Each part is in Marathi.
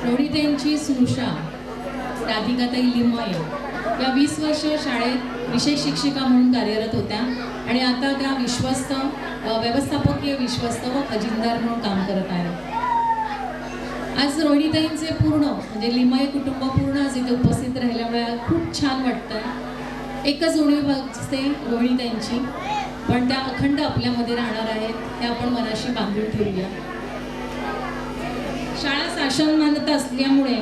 रोहितांची स्नुषा राधिकाताई लिमये या 20 वर्ष शाळेत विशेष शिक्षिका म्हणून कार्यरत होत्या आणि आता त्या विश्वस्त व्यवस्थापकीय विश्वस्त व खजिनदार म्हणून काम करत आहेत. आज रोहिणीताईंचे पूर्ण म्हणजे लिमये कुटुंब पूर्ण आज इथे उपस्थित राहिल्यामुळे खूप छान वाटतंय. एकच उणीव असते रोहिणीताईंची, पण त्या अखंड आपल्यामध्ये राहणार आहेत, त्या आपण मनाशी बांधून ठेवूया. शाळा शासन मान्यता असल्यामुळे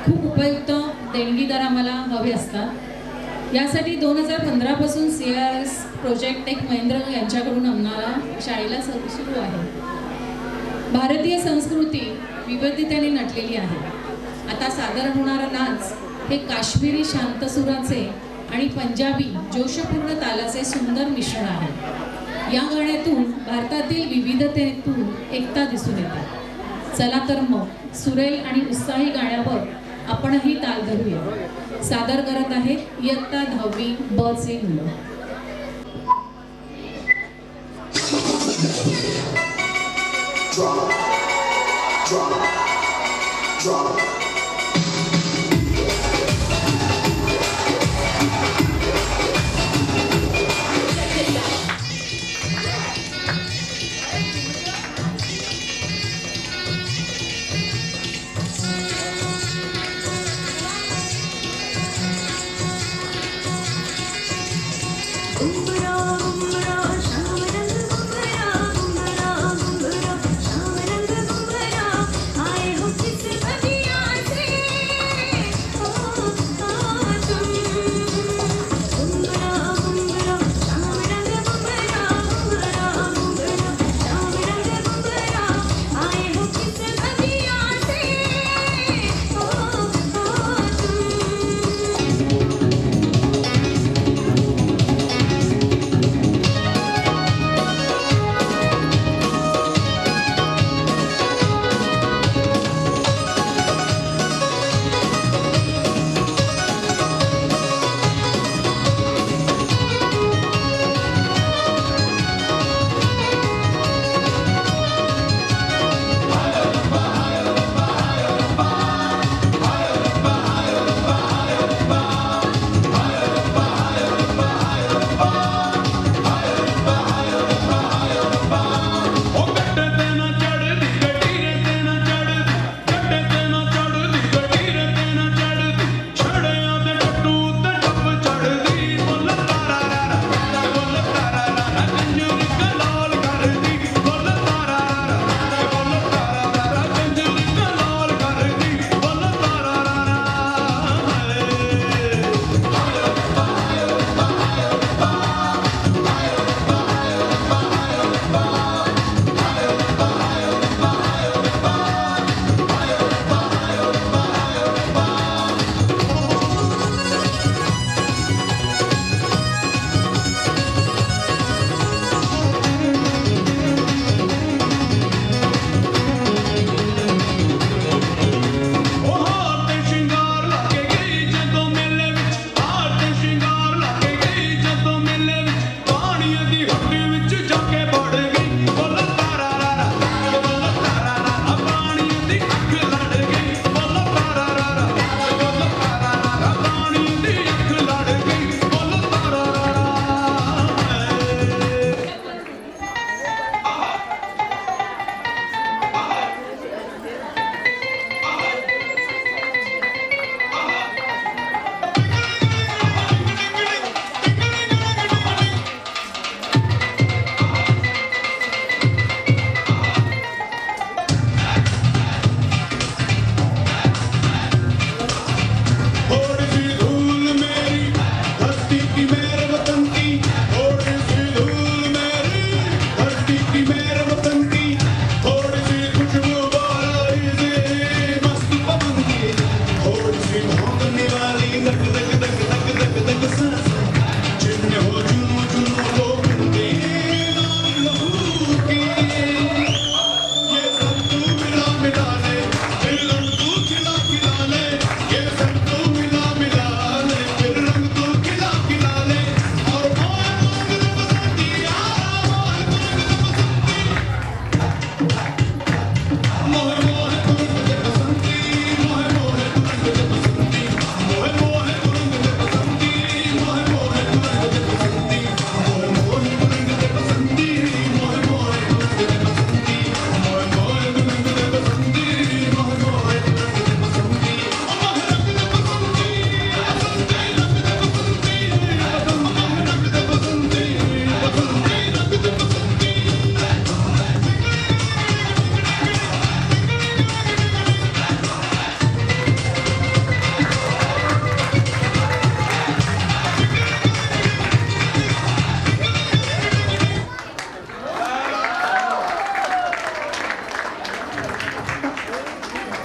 खूप उपयुक्त देणगीदार आम्हाला हवे असतात. यासाठी 2015 पासून CRS प्रोजेक्ट टेक महिंद्र यांच्याकडून आम्हाला शाळेला सुरू आहे. भारतीय संस्कृती विविधतेने नटलेली आहे. आता सादर होणारा नाच हे काश्मीरी शांतसुराचे आणि पंजाबी जोशपूर्ण तालाचे सुंदर मिश्रण आहे. या गाण्यातून भारतातील विविधतेतून एकता दिसून येते. चला तर मग सुरेल आणि उत्साही गाण्यावर आपणही ताल धरूया. सादर करत आहेत इयत्ता 10वी ब चे मुलं.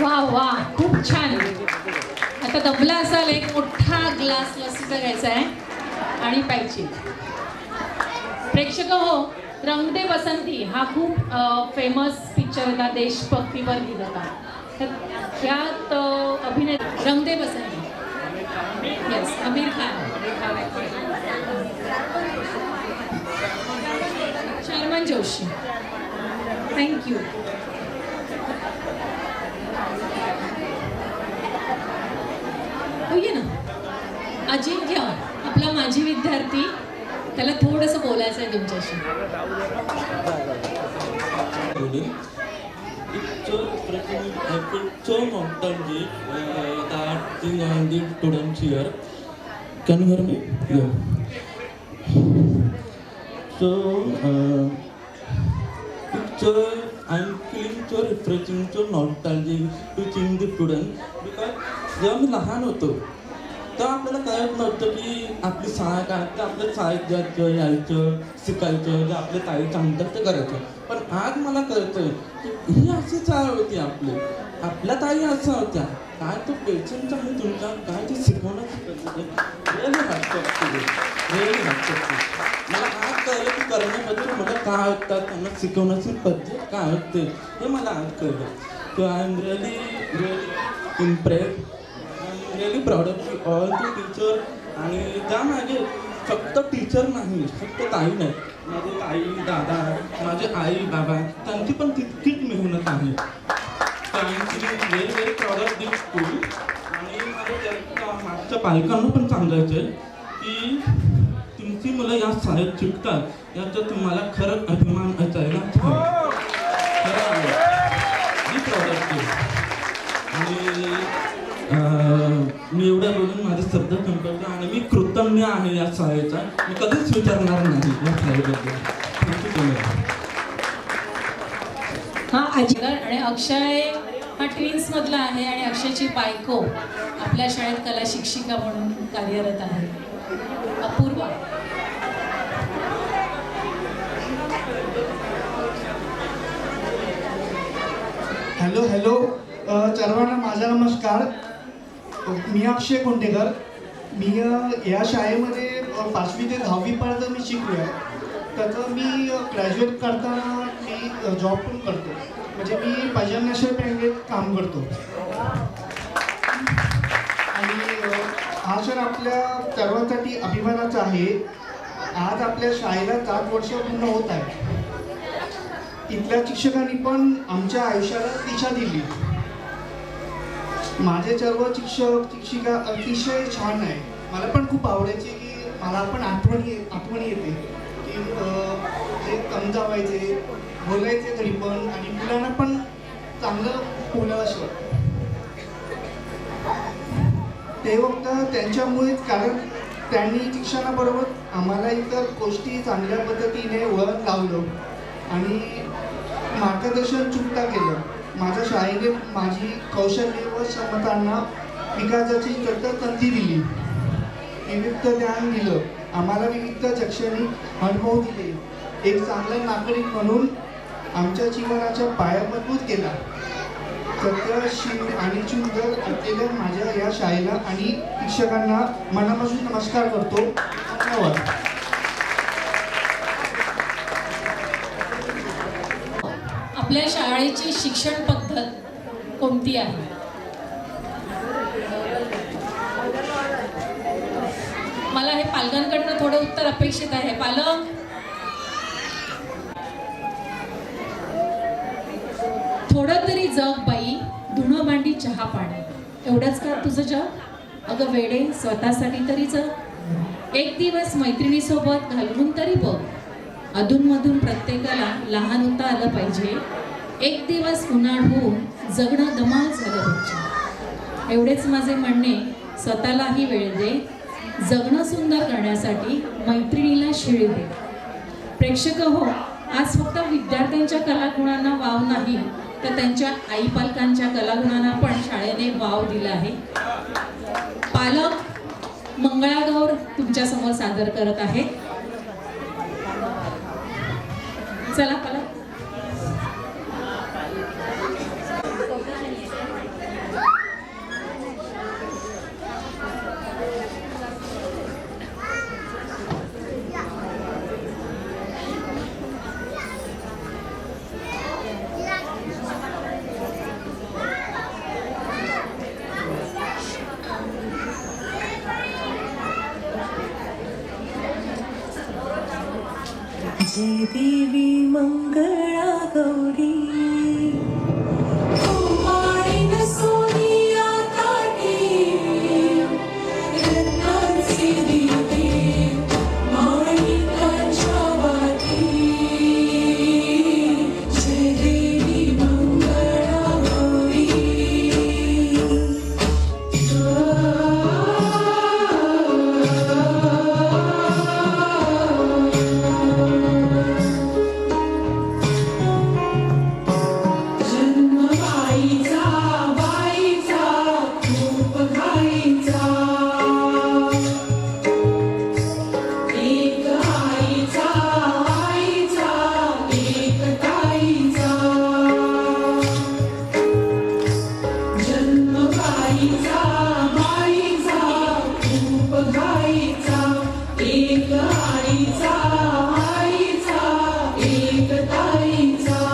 वा वा, खूप छान. आता दमला असाल, एक मोठा ग्लास लसीचा घ्यायचा आहे आणि प्यायची. प्रेक्षक हो, रंग दे बसंती हा खूप फेमस पिक्चर होता, देशभक्तीवर लिहिला होता. तर त्यात अभिनय रंग दे बसंती, येस, आमिर खान. शर्मन जोशी, थँक्यू. होईये ना. अजिंक्य आपला माजी विद्यार्थी, त्याला थोडंसं बोलायचं आहे तुमच्याशी. It's so interesting. I feel so nostalgic that thing on the students here. Can you hear me? Yeah. So I'm feeling so refreshing, so nostalgic to seeing the students because जेव्हा मी लहान होतो तेव्हा आपल्याला कळत नव्हतं की आपली शाळा काय, तर आपल्या शाळेत जायचं, यायचं, शिकायचं, जे आपले ताई सांगतात ते करायचं. पण आज मला कळतंय की ही अशी शाळा होती आपली, आपल्या ताई अशा होत्या. काय तो पेशन्स आहे तुमचा, काय ते शिकवण्याची पद्धत आहे, रिअली मला आज कळलं की करण्याबद्दल मला काय होतात, त्यांना शिकवण्याची पद्धत काय होते हे मला आज कळलं. So I am really impressed, really proud of all the teacher. आणि त्यामागे फक्त टीचर नाही, फक्त ताई नाही, माझे ताई दादा, माझे आई बाबा, त्यांची पण तितकीच मेहनत आहे. Very very proud of this school. आणि माझ्या मागच्या पालकांना पण सांगायचं आहे की तुमची मुलं या शाळेत शिकतात याचा तुम्हाला खरंच अभिमान असायला हवा. खरं प्राऊड ऑफ दिस. आणि मी एवढ्या बोलून माझे शब्द संपवतो आणि मी कृतज्ञ आहे या शाळेचा. मी कधीच विचारणार नाही या शाळेबद्दल. हा अजिंक्य आणि अक्षय हा ट्विन्स मधला आहे आणि अक्षयची बायको आपल्या शाळेत कला शिक्षिका म्हणून कार्यरत आहे, अपूर्वा. हॅलो हॅलो, सर्वांना माझा नमस्कार. मी अक्षय कोंडेकर. मी या शाळेमध्ये 5वी ते 10वीपर्यंत मी शिकलो आहे. त्याचं मी ग्रॅज्युएट करताना मी जॉब पण करतो, म्हणजे मी पंजाब नॅशनल बँकेत काम करतो. आणि हा सर आपल्या सर्वांसाठी अभिमानाचा आहे. आज आपल्या शाळेला 7 वर्ष पूर्ण होत आहे. इथल्या शिक्षकांनी पण आमच्या आयुष्याला दिशा दिली. माझे सर्व शिक्षक शिक्षिका अतिशय छान आहे. मला पण खूप आवडायचे की मला पण आठवणी येते की ते समजावायचे, बोलायचे घरी पण, आणि मुलांना पण चांगलं बोलावंसं वाटतं. ते फक्त त्यांच्यामुळेच, कारण त्यांनी शिक्षणाबरोबर आम्हाला इतर गोष्टी चांगल्या पद्धतीने वळण लावलं आणि मार्गदर्शन चुकता केलं. माझ्या शाळेने माझी कौशल्य व क्षमतांना विकासाची सतत संधी दिली, विविध ज्ञान दिलं, आम्हाला विविध शैक्षणिक अनुभव दिले. एक चांगला नागरिक म्हणून आमच्या जीवनाचा पाया मजबूत केला. सत्य शिव आणि सुंदर असलेल्या माझ्या या शाळेला आणि शिक्षकांना मनापासून नमस्कार करतो. धन्यवाद. आपल्या शाळेची शिक्षण पद्धत कोणती आहे? मला हे पालकांकडनं थोडं उत्तर अपेक्षित आहे. पालक, थोडं तरी जग बाई, धुणं भांडी चहा पाणी, एवढंच का तुझं जग? अगं वेडे, स्वतःसाठी तरी जग. एक दिवस मैत्रिणीसोबत घालवून तरी बघ. अधूनमधून प्रत्येकाला लहान होता आलं पाहिजे. एक दिवस उन्हाळ होऊन जगणं धमाल झालं पाहिजे. एवढेच माझे म्हणणे. स्वतःलाही वेळ दे. जगणं सुंदर करण्यासाठी मैत्रिणीला शिळी दे. प्रेक्षक हो, आज फक्त विद्यार्थ्यांच्या कलागुणांना वाव नाही, तर त्यांच्या आई पालकांच्या कलागुणांना पण शाळेने वाव दिला आहे. पालक मंगळागौर तुमच्यासमोर सादर करत आहेत. चला पालक. जय देवी मंगळा गौरी सोनिया ताटी रत्नांचे दिवे माणिकाच्या वाटी जय देवी मंगळा गौरी जन्म बाईचा खूप घाईचा एक आईचा एक ताईचा जन्म बाईचा खूप घाईचा एक आईचा एक ताईचा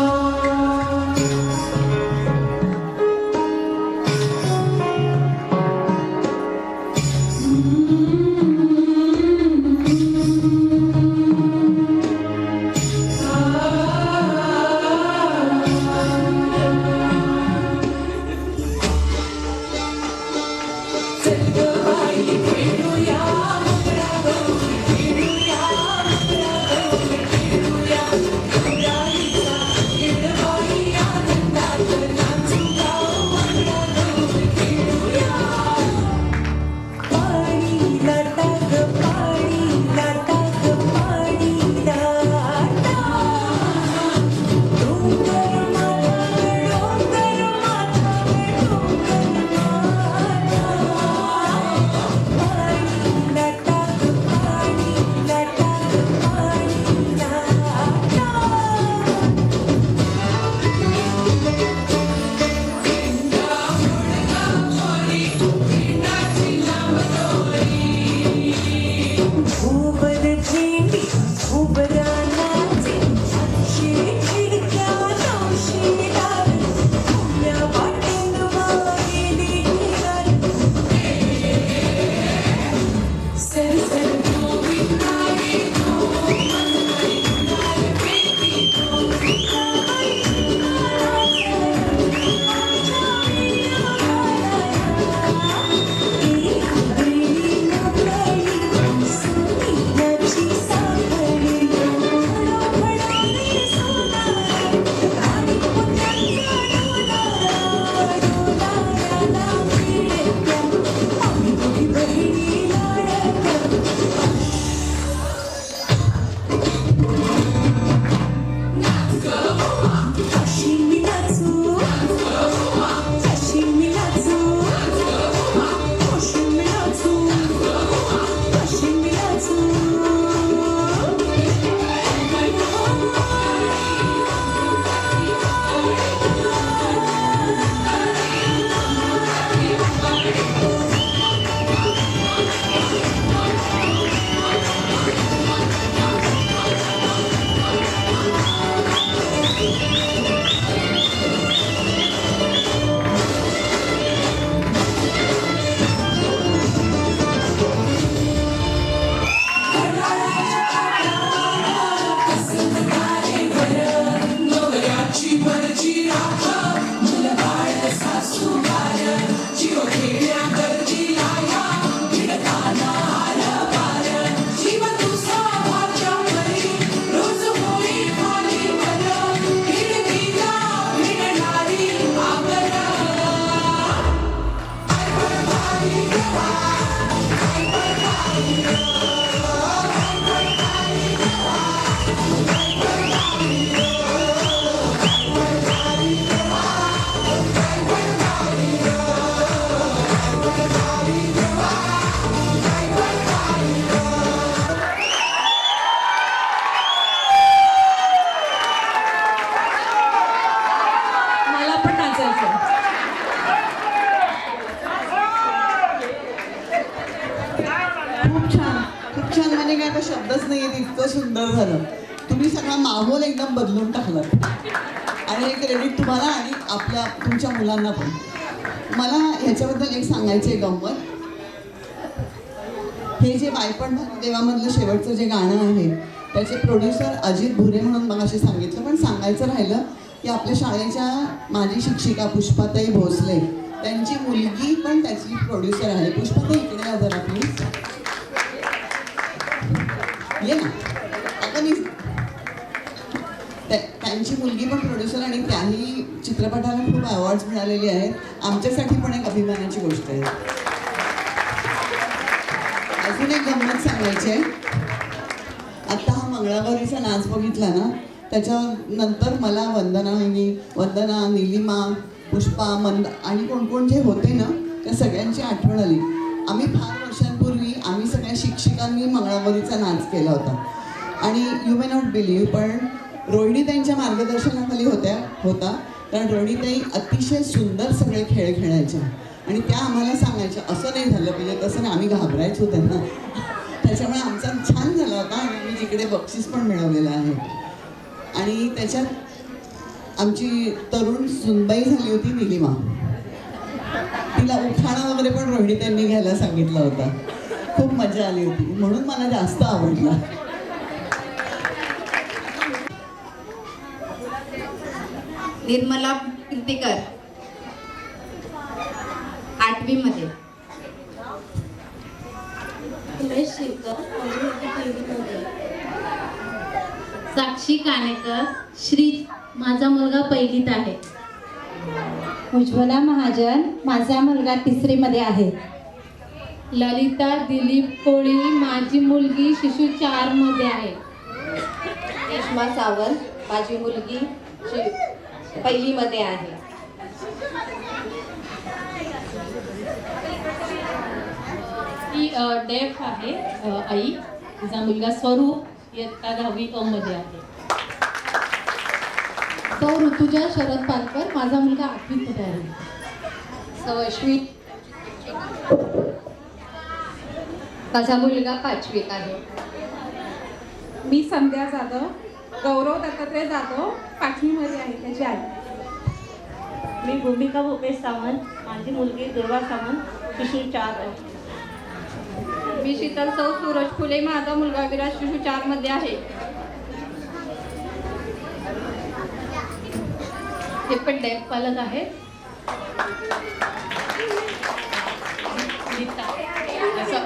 शब्दच नाही आहेत, इतकं सुंदर झालं. तुम्ही सगळा माहोल एकदम बदलून टाकला आणि हे क्रेडिट तुम्हाला आणि तुमच्या मुलांना पण. मला ह्याच्याबद्दल एक सांगायचं आहे गंमत. हे जे बायपण देवामधलं शेवटचं जे गाणं आहे त्याचे प्रोड्युसर अजित भुरे म्हणून मगाशी सांगितलं, पण सांगायचं राहिलं की आपल्या शाळेच्या माजी शिक्षिका पुष्पाताई भोसले त्यांची मुलगी पण त्याची प्रोड्युसर आहे. पुष्पाताई इकडे या जरा प्लीज. ये ना आता मी त्यांची मुलगी पण प्रोड्युसर आणि त्याही चित्रपटाला खूप अवॉर्ड्स मिळालेले आहेत. आमच्यासाठी पण एक अभिमानाची गोष्ट आहे. अजून एक गंमत सांगायची आहे. आता हा मंगळागौरीचा नाच बघितला ना, त्याच्यानंतर मला वंदना, निलिमा, पुष्पा, मंद आणि कोण कोण जे होते ना त्या सगळ्यांची आठवण आली. आम्ही फार वर्षांपूर्वी आम्ही सगळ्या शिक्षकांनी मंगळागौरीचा नाच केला होता आणि यू मे नॉट बिलीव्ह, पण रोहिणीताईंच्या मार्गदर्शनाखाली होता. कारण रोहिणीताई अतिशय सुंदर सगळे खेळ खेळायच्या आणि त्या आम्हाला सांगायच्या असं नाही झालं पाहिजे, तसं नाही. आम्ही घाबरायचो त्यांना. त्याच्यामुळे आमचा छान झाला होता आणि आम्ही जिकडे बक्षीस पण मिळवलेलं आहे. आणि त्याच्यात आमची तरुण सुनबाई झाली होती निलिमा. तिला उखाणा वगैरे पण रोहिणीताईंनी घ्यायला सांगितला होता. खूप मजा आली होती, म्हणून मला जास्त आवडला. निर्मला कीर्तिकर 8वी मध्ये. साक्षी कानेकर श्री माझा मुलगा पहिलीत आहे. उज्ज्वला महाजन माझा मुलगा 3री मध्ये आहे. ललिता दिलीप कोळी माझी मुलगी शिशु 4 मध्ये आहे. रेश्मा सावंत माझी मुलगी 1ली मध्ये आहे. ती डेफ आहे आई. तिचा मुलगा स्वरूप इयत्ता 10वी अ मध्ये आहे. तो ऋतुजा शरद पालकर माझा मुलगा 8वीत मध्ये आहे. सवश्वी माझा मुलगा 5वीत आहे. मी संध्या जाधव, गौरव दत्तात्रय जाधव 5वी मध्ये आहे. त्याची आई. मी भूमिका भूपेश सावंत, माझी मुलगी दुर्वा सावंत शिशु 4. मी शीतल सौ सूरज फुले माझा मुलगा विराज शिशु 4 मध्ये आहे. हे पण डेफ पालक आहेत.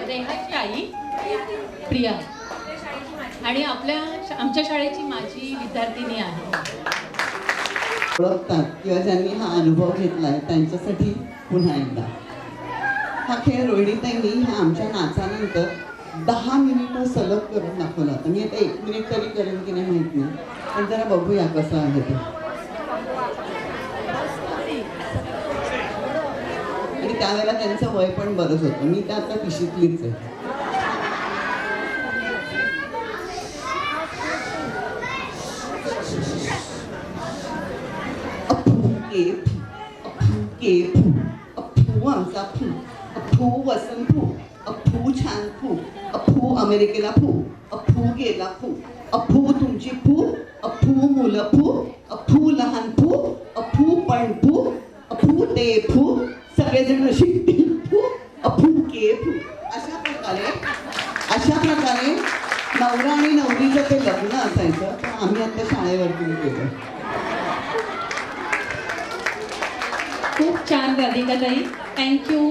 रेहाची आई प्रिया आणि आमच्या शाळेची माझी विद्यार्थिनी आहे. ओळखतात किंवा ज्यांनी हा अनुभव घेतला आहे त्यांच्यासाठी पुन्हा एकदा हा खेळ रोहिणीताईंनी ह्या आमच्या नाचानंतर 10 मिनिटं सलग करून दाखवला होता. मी आता 1 मिनिट तरी करेन की नाही माहीत नाही, पण जरा बघूया कसं आहे ते. आणि त्यावेळेला त्यांचं वय पण बरंच होतं. मी त्या आता पिशीतलीच आहे. अप्पू आमचा फू, अप्पू वसंत फू, अप्पू छान फू, अप्पू अमेरिकेला फू, अप्पू गेला फू, अप्पू तुमची फू, अप्पू मुलं फू, अप्पू लहान फू, अप्पू पण फू, अप्पू ते फू, सगळेजण शिकतील फू, अप्पू के फू. अशा प्रकारे नवरा आणि नवरीचं ते लग्न असायचं. पण आम्ही आता शाळेवरती केलं. खूप छान राधिकाताई, थँक्यू.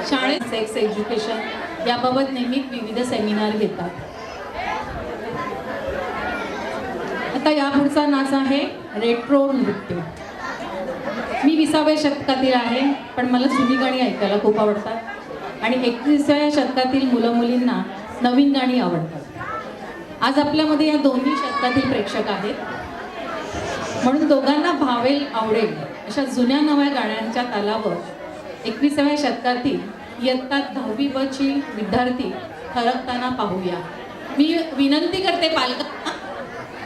शाळेत सेक्स एज्युकेशन याबाबत नेहमी विविध सेमिनार घेतात. आता यापुढचा नाच आहे रेट्रो नृत्य. मी 20व्या शतकातील आहे, पण मला जुनी गाणी ऐकायला खूप आवडतात आणि 21व्या शतकातील मुलं मुलींना नवीन गाणी आवडतात. आज आपल्यामध्ये या दोन्ही शतकातील प्रेक्षक आहेत, म्हणून दोघांना भावेल आवडेल अशा जुन्या नव्या गाण्यांच्या तालावर 21व्या शतकातील इयत्ता 10वी ब ची विद्यार्थी थरकताना पाहूया. मी विनंती करते पालकांना,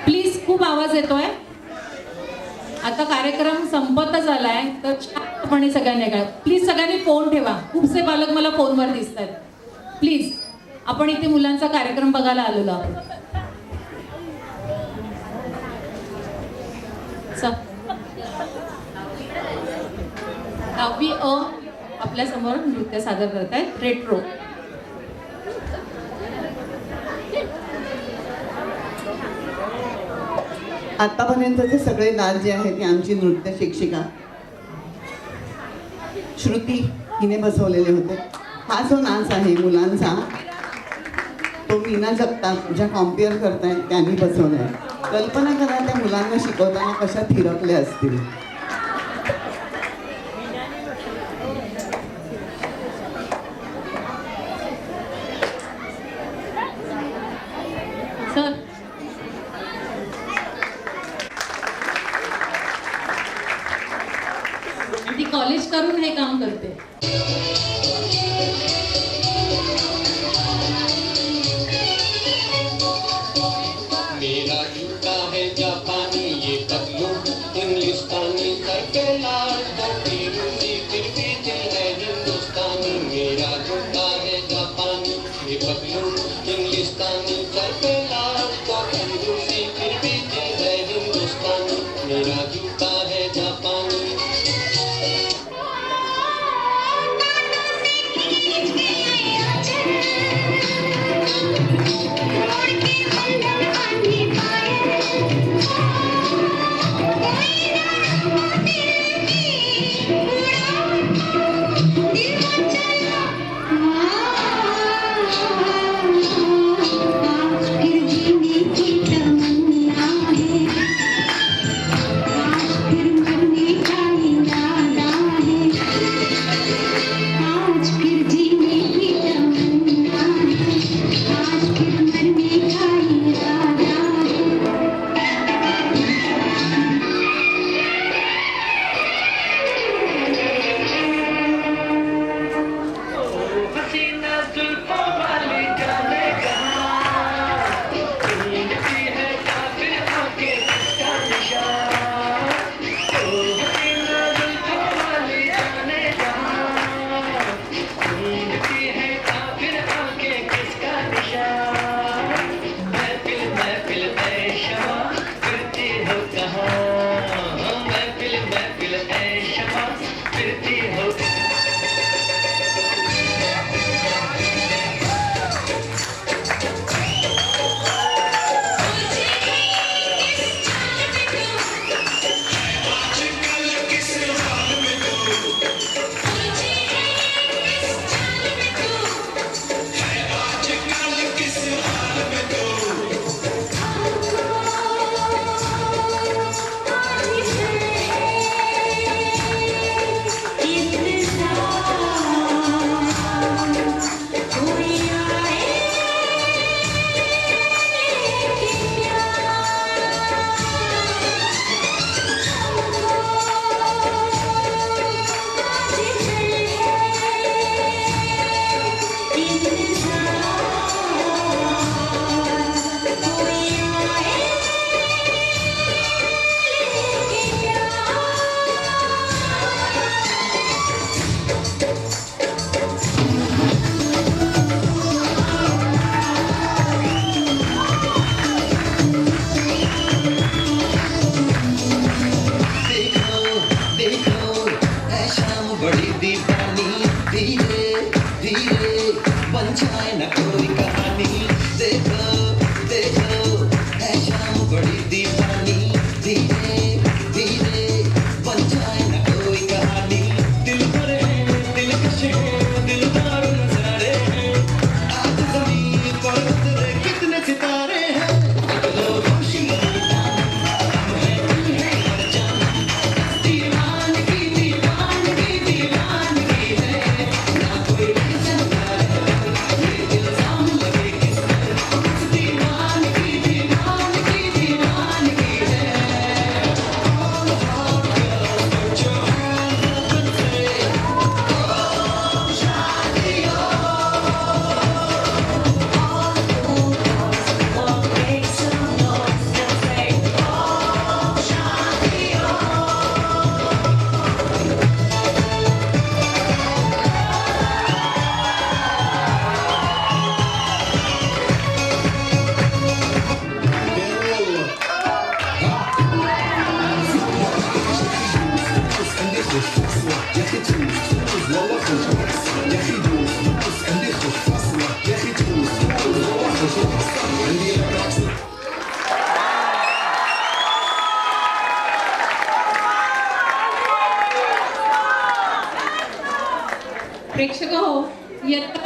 प्लीज खूप आवाज येतोय. आता कार्यक्रम संपतच आलाय, तर शांतपणे सगळ्यांनी ऐका. प्लीज सगळ्यांनी फोन ठेवा. खूपसे पालक मला फोनवर दिसत आहेत. प्लीज, आपण इथे मुलांचा कार्यक्रम बघायला आलेलो आहोत. दहावी अ आपल्यासमोर नृत्य सादर करत आहेत रेट्रो. आतापर्यंतचे सगळे नाच जे आहेत ते आमची नृत्य शिक्षिका श्रुती हिने बसवलेले होते. हा जो नाच आहे मुलांचा तो मीना जगताप ज्या कॉम्पेअर करतायत त्यांनी बसवला आहे. कल्पना करा त्या मुलांना शिकवताना कशा थिरकले असतील. सर ती कॉलेज करून हे काम करते. मेरा जूता है जापानी ये पतलू इंग्लिस्तानी करके लाल करती रूसी फिर भी दिल है हिंदुस्तानी. मेरा जूता है जापानी ये पतलू इंग्लिस्तानी करके लाल करती रूसी फिर भी दिल है हिंदुस्तानी. मेरा जूता है जापानी. Ah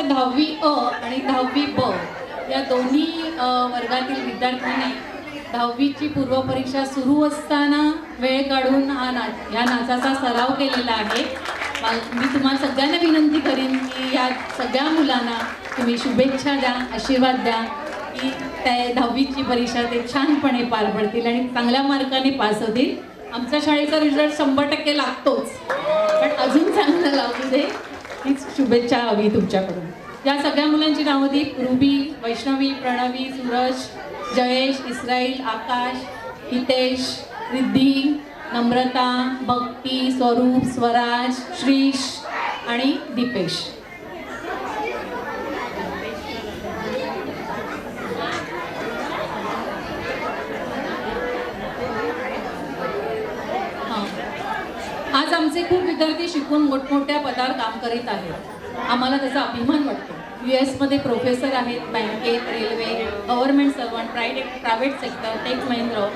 10वी अ आणि 10वी ब या दोन्ही वर्गातील विद्यार्थ्यांनी 10वीची पूर्वपरीक्षा सुरू असताना वेळ काढून ह्या नाचाचा सराव केलेला आहे. मी तुम्हाला सगळ्यांना विनंती करीन की या सगळ्या मुलांना तुम्ही शुभेच्छा द्या, आशीर्वाद द्या की त्या 10वीची परीक्षा ते छानपणे पार पडतील आणि चांगल्या मार्काने पास होतील. आमच्या शाळेचा रिझल्ट 100% लागतोच, पण अजून चांगलं लागू दे हीच शुभेच्छा हवी तुमच्याकडून. या सगळ्या मुलांची नावं दी: रुबी, वैष्णवी, प्रणवी, सूरज, जयेश, इस्राईल, आकाश, हितेश, रिद्धी, नम्रता, भक्ती, स्वरूप, स्वराज, श्रीश आणि दीपेश. आज आमचे खूप विद्यार्थी शिकून मोठमोठ्या पदावर काम करीत आहेत. आम्हाला त्याचा अभिमान वाटतो. US मध्ये प्रोफेसर आहेत, बँकेत, railway, government servant, private sector, Tech Mahindra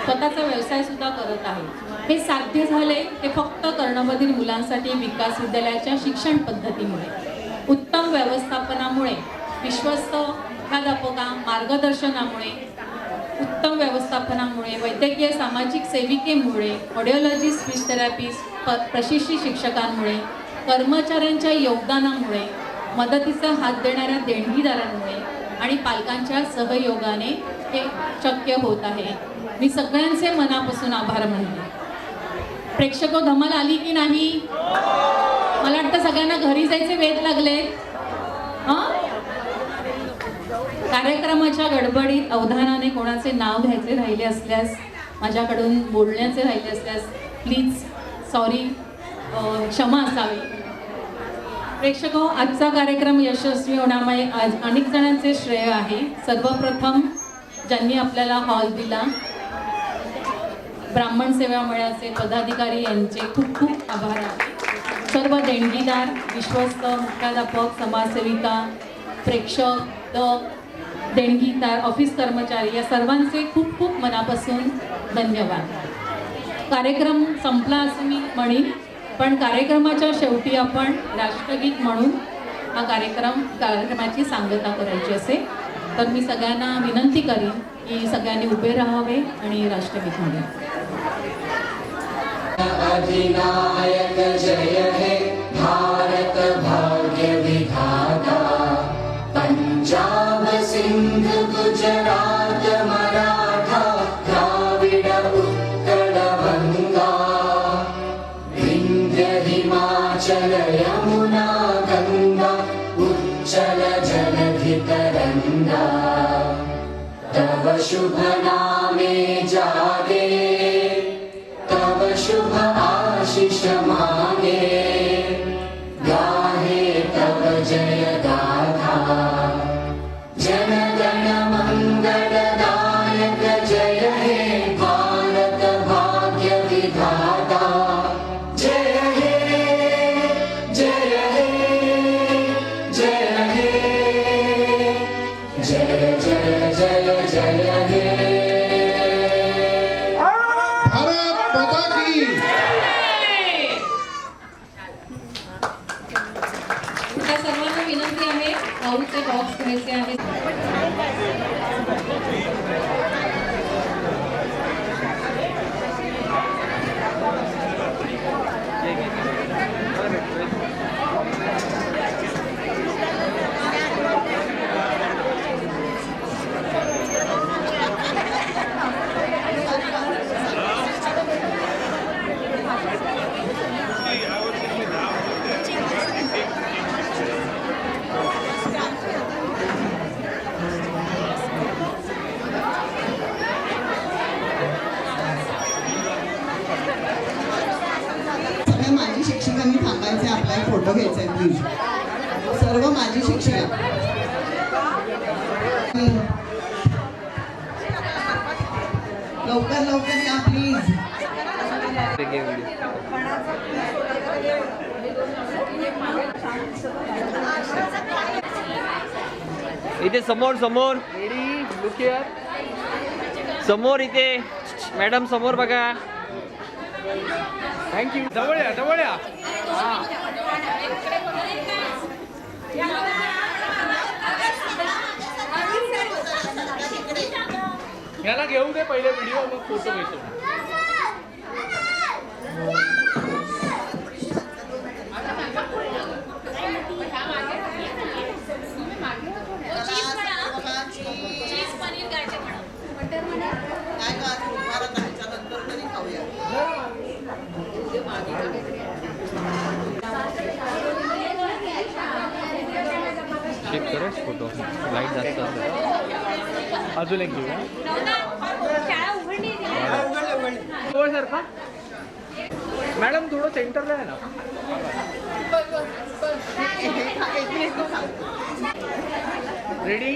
स्वतःचा व्यवसाय सुद्धा करत आहेत. हे साध्य झाले ते फक्त कर्णबधीर मुलांसाठी विकास विद्यालयाच्या शिक्षण पद्धतीमुळे, उत्तम व्यवस्थापनामुळे, विश्वस्त मुख्याध्यापका मार्गदर्शनामुळे, उत्तम व्यवस्थापनामुळे, वैद्यकीय सामाजिक सेविकेमुळे, ऑडिओलॉजी, स्पीच थेरपिस्ट, प्रशिक्षित शिक्षकांमुळे, कर्मचाऱ्यांच्या योगदानामुळे, मदतीचा हात देणाऱ्या देणगीदारांमुळे आणि पालकांच्या सहयोगाने हे शक्य होत आहे. मी सगळ्यांचे मनापासून आभार मानते. प्रेक्षक धमाल आली की नाही? मला वाटतं सगळ्यांना घरी जायचे वेध लागलेत. कार्यक्रमाच्या गडबडीत अवधानाने कोणाचे नाव घ्यायचे राहिले असल्यास, माझ्याकडून बोलण्याचे राहिले असल्यास प्लीज सॉरी, क्षमा असावी. प्रेक्षको, आजचा कार्यक्रम यशस्वी होण्यामुळे आज अनेक जणांचे श्रेय आहे. सर्वप्रथम ज्यांनी आपल्याला हॉल दिला, ब्राह्मण सेवा मेळ्याचे पदाधिकारी यांचे खूप खूप आभार आहे. सर्व देणगीदार, विश्वस्त, मुख्याध्यापक, समाजसेविका, प्रेक्षक, देणगीदार, ऑफिस कर्मचारी या सर्वांचे खूप खूप मनापासून धन्यवाद. कार्यक्रम संपला असं मी म्हणेन, पण कार्यक्रमाच्या शेवटी आपण राष्ट्रगीत म्हणून हा कार्यक्रमाची सांगता करायची असेल तर मी सगळ्यांना विनंती करीन की सगळ्यांनी उभे राहावे आणि राष्ट्रगीत म्हणूया. अधिनायक जय हे भारत भाग्य विधाता, पंजाब सिंध गुजरात मराठा द्राविड उत्कल गंगा, विंध्य हिमाचल यमुना गंगा उच्चल जलधि तरंगा, तव शुभ नामे जागे, तव शुभ आशीष मांगे, गाहे तव जय गाथा, जन गण मंगलदायक जय हे भारत भाग्य विधाता, जय हे जय हे जय हे, जय जय जय जय हे. त्या सर्वांना विनंती आहे, भाऊचे बॉक्स घ्यायचे आहेत. माजी शिक्षकांनी थांबायचे, आपला एक फोटो घ्यायचा आहे प्लीज. सर्व माजी शिक्षक लवकर लवकर या प्लीज. इथे समोर समोर समोर इथे मॅडम समोर बघा. थँक्यू. जवळ या जवळ या. याला घेऊ दे पहिले व्हिडिओ मग फोटो घेतो. चेक करेस फोटो लाईट जास्त असेल. अजून एक घेऊया. सर का मॅडम थोडं सेंटरला आहे ना. रेडी